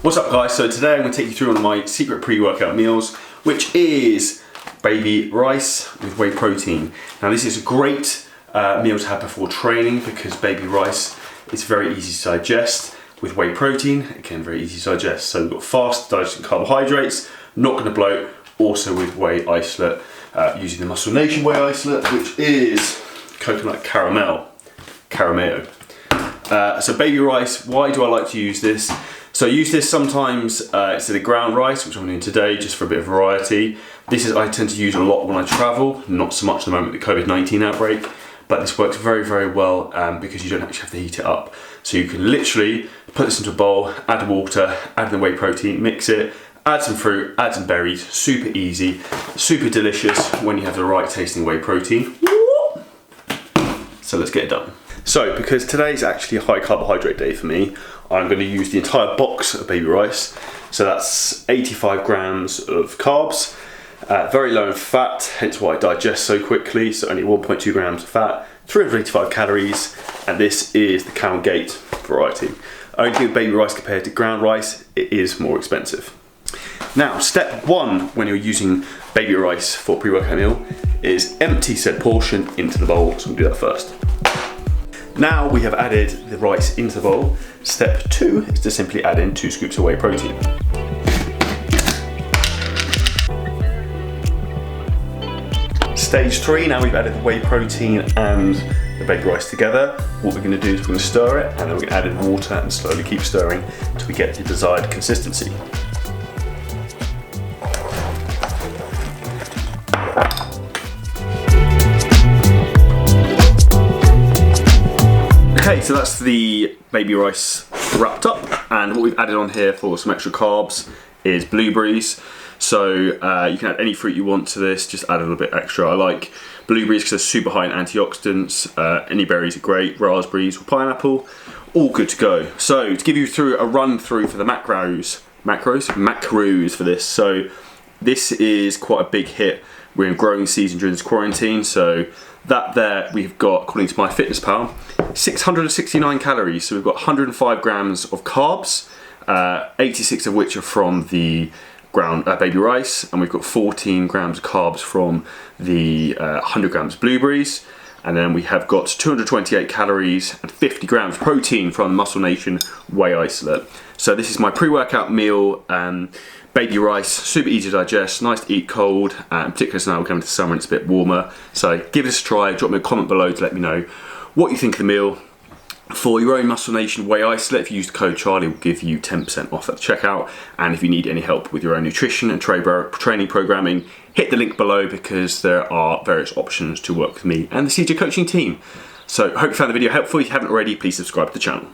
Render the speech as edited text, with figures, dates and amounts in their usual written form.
What's up guys? So today I'm going to take you through one of my secret pre-workout meals, which is baby rice with whey protein. Now this is a great meal to have before training because baby rice is very easy to digest. With whey protein, again very easy to digest. So we've got fast digesting carbohydrates, not going to bloat, also with whey isolate, using the Muscle Nation whey isolate, which is coconut caramel. So baby rice, why do I like to use this? So I use this sometimes instead of ground rice, which I'm doing today, just for a bit of variety. I tend to use a lot when I travel, not so much at the moment with the COVID-19 outbreak, but this works very, very well because you don't actually have to heat it up. So you can literally put this into a bowl, add the water, add the whey protein, mix it, add some fruit, add some berries, super easy, super delicious when you have the right tasting whey protein. So let's get it done. So because today's actually a high carbohydrate day for me, I'm going to use the entire box of baby rice. So that's 85 grams of carbs, very low in fat, hence why it digests so quickly. So only 1.2 grams of fat, 385 calories, and this is the Camel Gate variety. Only thing with baby rice compared to ground rice, it is more expensive. Now, step one when you're using baby rice for pre-workout meal is empty said portion into the bowl. So we'll do that first. Now we have added the rice into the bowl. Step two is to simply add in 2 scoops of whey protein. Stage 3, now we've added the whey protein and the baby rice together. What we're going to do is we're going to stir it, and then we're going to add in water and slowly keep stirring until we get the desired consistency. Okay, so that's the baby rice wrapped up, and what we've added on here for some extra carbs is blueberries. So you can add any fruit you want to this, just add a little bit extra. I like blueberries because they're super high in antioxidants. Any berries are great, raspberries or pineapple, all good to go. So to give you through a run through for the macros for this. So this is quite a big hit. We're in growing season during this quarantine, so that there we've got, according to MyFitnessPal, 669 calories. So we've got 105 grams of carbs, 86 of which are from the ground baby rice, and we've got 14 grams of carbs from the 100 grams blueberries, and then we have got 228 calories and 50 grams protein from Muscle Nation whey isolate. So this is my pre-workout meal. Baby rice, super easy to digest, nice to eat cold, in particular now we're coming to summer and it's a bit warmer. So give this a try, drop me a comment below to let me know what you think of the meal. For your own Muscle Nation whey isolate, if you use the code Charlie, we'll give you 10% off at the checkout. And if you need any help with your own nutrition and training programming, hit the link below because there are various options to work with me and the CJ coaching team. So I hope you found the video helpful. If you haven't already, please subscribe to the channel.